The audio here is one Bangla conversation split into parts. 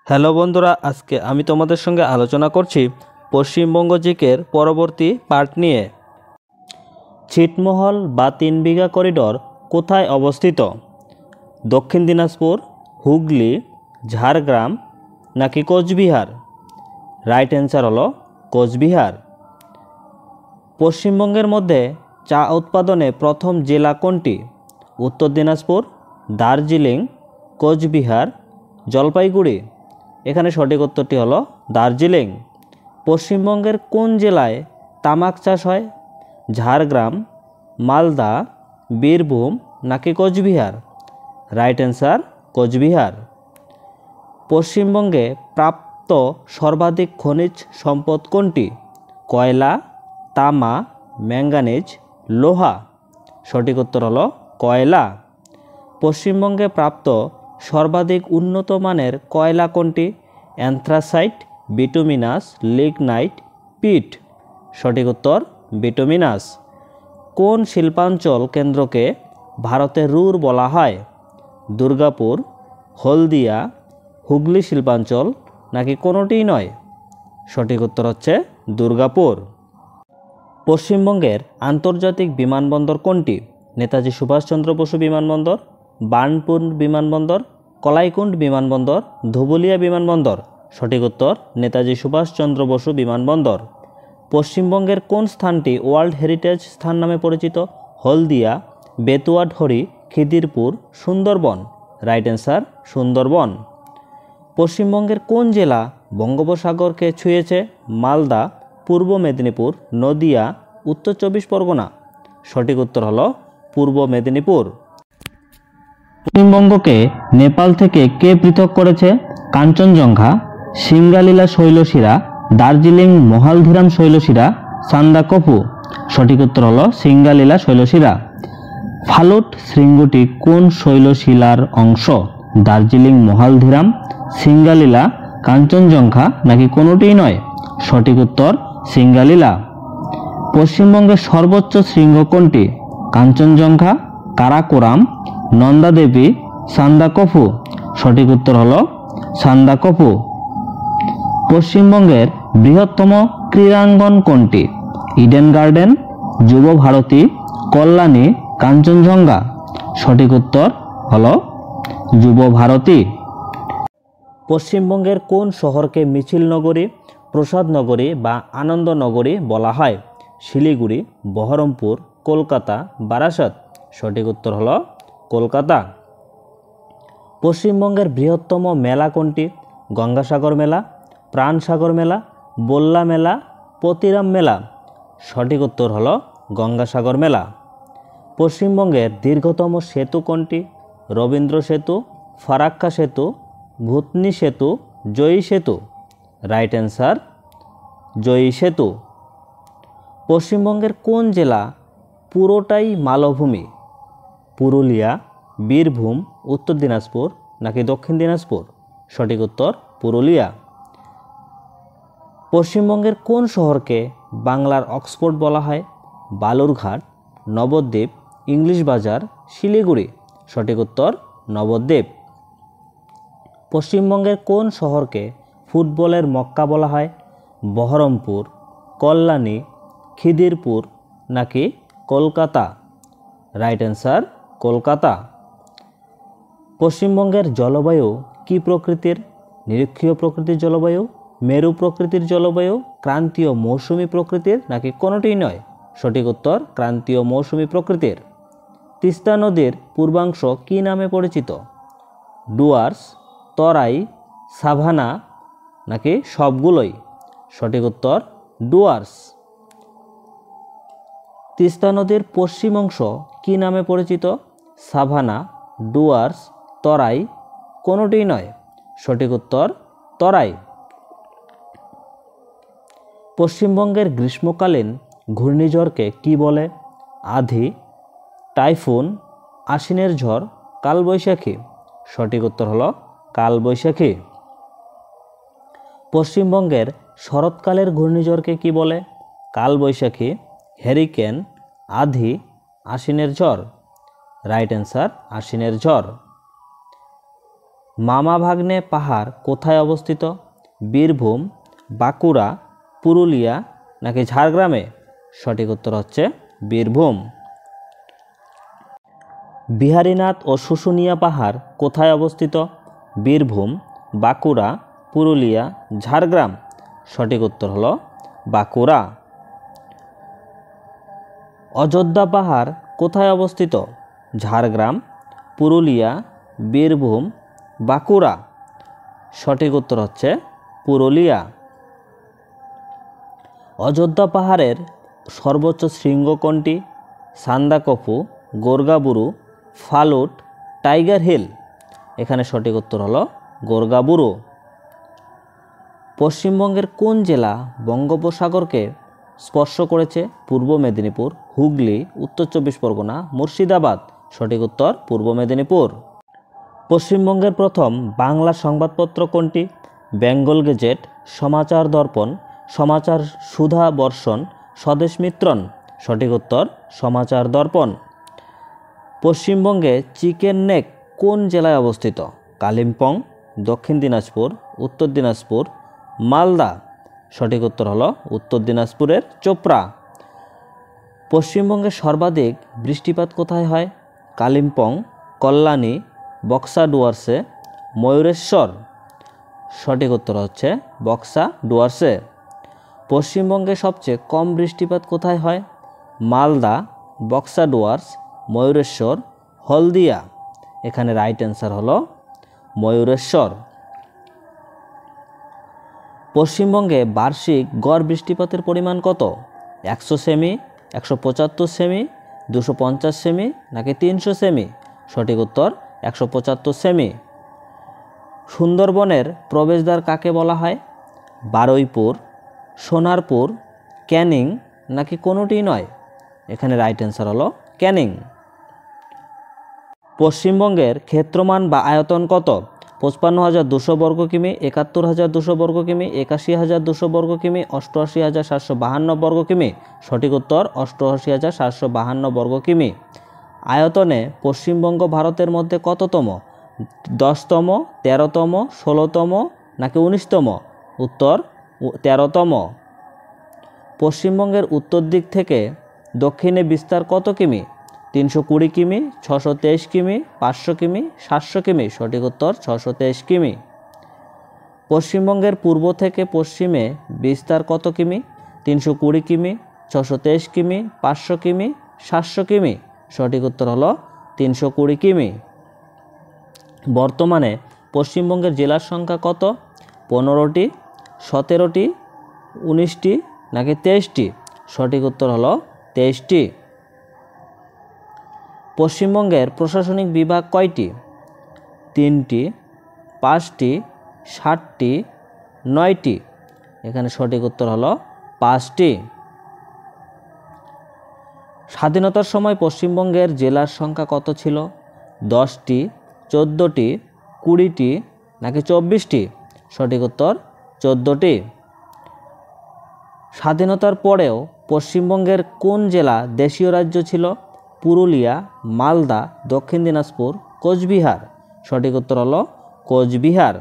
হ্যালো বন্ধুরা, আজকে আমি তোমাদের সঙ্গে আলোচনা করছি পশ্চিমবঙ্গ জিকের পরবর্তী পার্ট নিয়ে। ছিটমহল বা 3 বিঘা করিডোর কোথায় অবস্থিত? দক্ষিণ দিনাজপুর, হুগলি, ঝাড়গ্রাম নাকি কোচবিহার? রাইট অ্যান্সার হলো কোচবিহার। পশ্চিমবঙ্গের মধ্যে চা উৎপাদনে প্রথম জেলা কোনটি? উত্তর দিনাজপুর, দার্জিলিং, কোচবিহার, জলপাইগুড়ি। এখানে সঠিক উত্তরটি হলো দার্জিলিং। পশ্চিমবঙ্গের কোন জেলায় তামাক চাষ হয়? ঝাড়গ্রাম, মালদা, বীরভূম নাকি কোচবিহার? Right answer Cooch Behar. পশ্চিমবঙ্গে প্রাপ্ত সর্বাধিক খনিজ সম্পদ কোনটি? কয়লা, তামা, ম্যাঙ্গানিজ, লোহা। সঠিক উত্তর হলো কয়লা। পশ্চিমবঙ্গে প্রাপ্ত সর্বাধিক উন্নত মানের কয়লা কোনটি? অ্যানথ্রাসাইট, বিটুমিনাস, লিগনাইট, পিট। সঠিক উত্তর বিটুমিনাস। কোন শিল্পাঞ্চল কেন্দ্রকে ভারতের রুর বলা হয়? দুর্গাপুর, হলদিয়া, হুগলি শিল্পাঞ্চল নাকি কোনোটিই নয়? সঠিক উত্তর হচ্ছে দুর্গাপুর। পশ্চিমবঙ্গের আন্তর্জাতিক বিমানবন্দর কোনটি? নেতাজি সুভাষচন্দ্র বসু বিমানবন্দর, বার্নপুর বিমানবন্দর, কলাইকুণ্ড বিমানবন্দর, ধুবুলিয়া বিমানবন্দর। সঠিক উত্তর নেতাজি সুভাষচন্দ্র বসু বিমানবন্দর। পশ্চিমবঙ্গের কোন স্থানটি ওয়ার্ল্ড হেরিটেজ স্থান নামে পরিচিত? হলদিয়া, বেতুয়াঢরি, খিদিরপুর, সুন্দরবন। Right answer Sundarban. পশ্চিমবঙ্গের কোন জেলা বঙ্গোপসাগরকে ছুঁয়েছে? মালদা, পূর্ব মেদিনীপুর, নদিয়া, উত্তর 24 পরগনা। সঠিক উত্তর হলো পূর্ব মেদিনীপুর। পশ্চিমবঙ্গকে নেপাল থেকে কে পৃথক করেছে? কাঞ্চনজঙ্ঘা, সিঙ্গালীলা শৈলশিরা, দার্জিলিং মহালধীরাম শৈলশিরা, সান্দাকফু। সঠিক উত্তর হলো সিঙ্গালীলা শৈলশিরা। ফালুট শৃঙ্গটি কোন শৈলশিলার অংশ? দার্জিলিং মহালধীরাম, সিঙ্গালীলা, কাঞ্চনজঙ্ঘা নাকি কোনোটিই নয়? সঠিক উত্তর সিঙ্গালীলা। পশ্চিমবঙ্গের সর্বোচ্চ শৃঙ্গ কোনটি? কাঞ্চনজঙ্ঘা, কারাকোরাম, নন্দাদেবী, সান্দাকফু। সঠিক উত্তর হলো সান্দাকফু। পশ্চিমবঙ্গের বৃহত্তম ক্রীড়াঙ্গন কোনটি? ইডেন গার্ডেন, যুব ভারতী, কল্যাণী, কাঞ্চনজঙ্ঘা। সঠিক উত্তর হলো যুব ভারতী। পশ্চিমবঙ্গের কোন শহরকে মিছিল নগরী, প্রসাদ নগরী বা আনন্দ নগরী বলা হয়? শিলিগুড়ি, বহরমপুর, কলকাতা, বারাসত। সঠিক উত্তর হলো কলকাতা। পশ্চিমবঙ্গের বৃহত্তম মেলা কোনটি? গঙ্গাসাগর মেলা, প্রাণসাগর মেলা, বল্লা মেলা, পতিরাম মেলা। সঠিক উত্তর হলো গঙ্গাসাগর মেলা। পশ্চিমবঙ্গের দীর্ঘতম সেতু কোনটি? রবীন্দ্র সেতু, ফারাক্কা সেতু, ভূতনি সেতু, জয়ী সেতু। রাইট অ্যান্সার জয়ী সেতু। পশ্চিমবঙ্গের কোন জেলা পুরোটাই মালভূমি? পুরুলিয়া, বীরভূম, উত্তর দিনাজপুর নাকি দক্ষিণ দিনাজপুর? সঠিক উত্তর পুরুলিয়া। পশ্চিমবঙ্গের কোন শহরকে বাংলার অক্সফোর্ড বলা হয়? বালুরঘাট, নবদ্বীপ, ইংলিশ বাজার, শিলিগুড়ি। সঠিক উত্তর নবদ্বীপ। পশ্চিমবঙ্গের কোন শহরকে ফুটবলের মক্কা বলা হয়? বহরমপুর, কল্যাণী, খিদিরপুর নাকি কলকাতা? Right answer Kolkata. পশ্চিমবঙ্গের জলবায়ু কী প্রকৃতির? নিরক্ষীয় প্রকৃতির জলবায়ু, মেরু প্রকৃতির জলবায়ু, ক্রান্তীয় মৌসুমী প্রকৃতির নাকি কোনোটিই নয়? সঠিক উত্তর ক্রান্তীয় মৌসুমী প্রকৃতির। তিস্তা নদীর পূর্বাংশ কী নামে পরিচিত? ডুয়ার্স, তরাই, সাভানা নাকি সবগুলোই? সঠিক উত্তর ডুয়ার্স। তিস্তা নদীর পশ্চিম অংশ কী নামে পরিচিত? সাভানা, ডুয়ার্স, তরাই, কোনোটিই নয়? সঠিক উত্তর তরাই। পশ্চিমবঙ্গের গ্রীষ্মকালীন ঘূর্ণিঝড়কে কী বলে? আধি, টাইফুন, আশ্বিনের ঝড়, কালবৈশাখী। সঠিক উত্তর হলো কালবৈশাখী। পশ্চিমবঙ্গের শরৎকালের ঘূর্ণিঝড়কে কী বলে? কালবৈশাখী, হ্যারিকেন, আধি, আশ্বিনের ঝড়। রাইট অ্যান্সার আশ্বিনের ঝড়। মামা ভাগ্নে পাহাড় কোথায় অবস্থিত? বীরভূম, বাঁকুড়া, পুরুলিয়া নাকি ঝাড়গ্রামে? সঠিক উত্তর হচ্ছে বীরভূম। বিহারীনাথ ও শুশুনিয়া পাহাড় কোথায় অবস্থিত? বীরভূম, বাঁকুড়া, পুরুলিয়া, ঝাড়গ্রাম। সঠিক উত্তর হলো বাঁকুড়া। অযোধ্যা পাহাড় কোথায় অবস্থিত? ঝাড়গ্রাম, পুরুলিয়া, বীরভূম, বাঁকুড়া। সঠিক উত্তর হচ্ছে পুরুলিয়া। অযোধ্যা পাহাড়ের সর্বোচ্চ শৃঙ্গ কোনটি? Sandakphu, Gorgaburu, Phalut, Tiger Hill. এখানে সঠিক উত্তর হলো গোর্গাবুরু। পশ্চিমবঙ্গের কোন জেলা বঙ্গোপসাগরকে স্পর্শ করেছে? পূর্ব মেদিনীপুর, হুগলি, উত্তর চব্বিশ পরগনা, মুর্শিদাবাদ। সঠিক উত্তর পূর্ব মেদিনীপুর। পশ্চিমবঙ্গের প্রথম বাংলা সংবাদপত্র কোনটি? বেঙ্গল গেজেট, সমাচার দর্পণ, সমাচার সুধা বর্ষণ, স্বদেশ মিত্রণ। সঠিক উত্তর সমাচার দর্পণ। পশ্চিমবঙ্গে চিকেন নেক কোন জেলায় অবস্থিত? কালিম্পং, দক্ষিণ দিনাজপুর, উত্তর দিনাজপুর, মালদা। সঠিক উত্তর হলো উত্তর দিনাজপুরের চোপড়া। পশ্চিমবঙ্গে সর্বাধিক বৃষ্টিপাত কোথায় হয়? কালিম্পং, কল্যাণী, বক্সা ডুয়ার্সে, ময়ূরেশ্বর। সঠিক উত্তর হচ্ছে বক্সা ডুয়ার্সে। পশ্চিমবঙ্গে সবচেয়ে কম বৃষ্টিপাত কোথায় হয়? মালদা, বক্সা ডুয়ার্স, ময়ূরেশ্বর, হলদিয়া। এখানে রাইট অ্যান্সার হলো ময়ূরেশ্বর। পশ্চিমবঙ্গে বার্ষিক গড় বৃষ্টিপাতের পরিমাণ কত? 100 সেমি, 175 সেমি, 250 সেমি নাকি 300 সেমি? সঠিক উত্তর 175 সেমি। সুন্দরবনের প্রবেশদ্বার কাকে বলা হয়? বারুইপুর, সোনারপুর, ক্যানিং নাকি কোনোটি নয়? এখানে রাইট অ্যান্সার হলো ক্যানিং। পশ্চিমবঙ্গের ক্ষেত্রমান বা আয়তন কত? 55,200 বর্গ কিমি, 71,200 বর্গ কিমি, 81,200 বর্গ কিমি, 88,752 বর্গ কিমি। সঠিক উত্তর 88,752 বর্গ কিমি। আয়তনে পশ্চিমবঙ্গ ভারতের মধ্যে কততম? 10তম, 13তম, 16তম নাকি 19তম? উত্তর 13তম। পশ্চিমবঙ্গের উত্তর দিক থেকে দক্ষিণে বিস্তার কত কিমি? 320 কিমি, 623 কিমি, 500 কিমি, 700 কিমি। সঠিক উত্তর 623 কিমি। পশ্চিমবঙ্গের পূর্ব থেকে পশ্চিমে বিস্তার কত কিমি? 320 কিমি, 623 কিমি, 500 কিমি, 700 কিমি। সঠিক উত্তর হলো 320 কিমি। বর্তমানে পশ্চিমবঙ্গের জেলার সংখ্যা কত? 15টি, 17টি, 19টি নাকি 23টি? সঠিক উত্তর হলো 23টি। পশ্চিমবঙ্গের প্রশাসনিক বিভাগ কয়টি? 3টি, 5টি, 7টি, 9টি। এখানে সঠিক উত্তর হলো 5টি। স্বাধীনতার সময় পশ্চিমবঙ্গের জেলার সংখ্যা কত ছিল? 10টি, 14টি, 20টি নাকি 24টি? সঠিক উত্তর 14টি। স্বাধীনতার পরেও পশ্চিমবঙ্গের কোন জেলা দেশীয় রাজ্য ছিল? পুরুলিয়া, মালদা, দক্ষিণ দিনাজপুর, কোচবিহার। সঠিক উত্তর হলো কোচবিহার।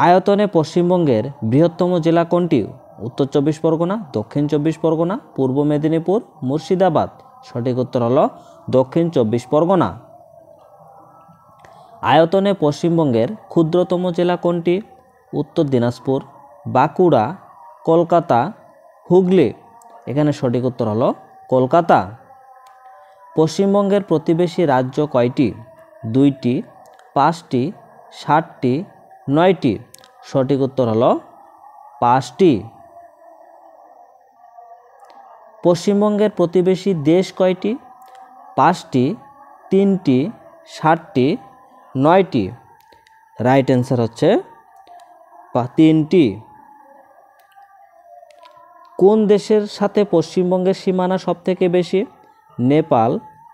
আয়তনে পশ্চিমবঙ্গের বৃহত্তম জেলা কোনটি? উত্তর চব্বিশ পরগনা, দক্ষিণ চব্বিশ পরগনা, পূর্ব মেদিনীপুর, মুর্শিদাবাদ। সঠিক উত্তর হলো দক্ষিণ চব্বিশ পরগনা। আয়তনে পশ্চিমবঙ্গের ক্ষুদ্রতম জেলা কোনটি? উত্তর দিনাজপুর, বাঁকুড়া, কলকাতা, হুগলি। এখানে সঠিক উত্তর হলো কলকাতা। পশ্চিমবঙ্গের প্রতিবেশী রাজ্য কয়টি? 2টি, 5টি, 7টি, 9টি। সঠিক উত্তর হলো 5টি। পশ্চিমবঙ্গের প্রতিবেশী দেশ কয়টি? 5টি, 3টি, 7টি, 9টি। রাইট অ্যান্সার হচ্ছে 3টি। কোন দেশের সাথে পশ্চিমবঙ্গের সীমানা সবথেকে বেশি? নেপাল,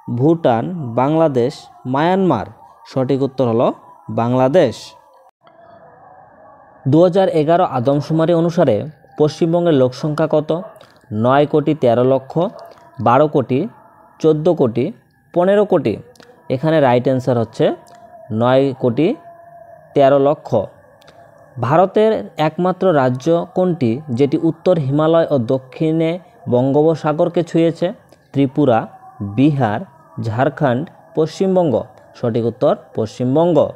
ভুটান, বাংলাদেশ, মায়ানমার। সঠিক উত্তর হলো বাংলাদেশ। 2011 আদমশুমারি অনুসারে পশ্চিমবঙ্গের লোকসংখ্যা কত? 9,13,00,000, 12 কোটি, 14 কোটি, 15 কোটি। এখানে রাইট অ্যান্সার হচ্ছে 9,13,00,000। ভারতের একমাত্র রাজ্য কোনটি যেটি উত্তর হিমালয় ও দক্ষিণে বঙ্গোপসাগরকে ছুঁয়েছে? ত্রিপুরা, বিহার, ঝাড়খণ্ড, পশ্চিমবঙ্গ। সঠিক উত্তর পশ্চিমবঙ্গ।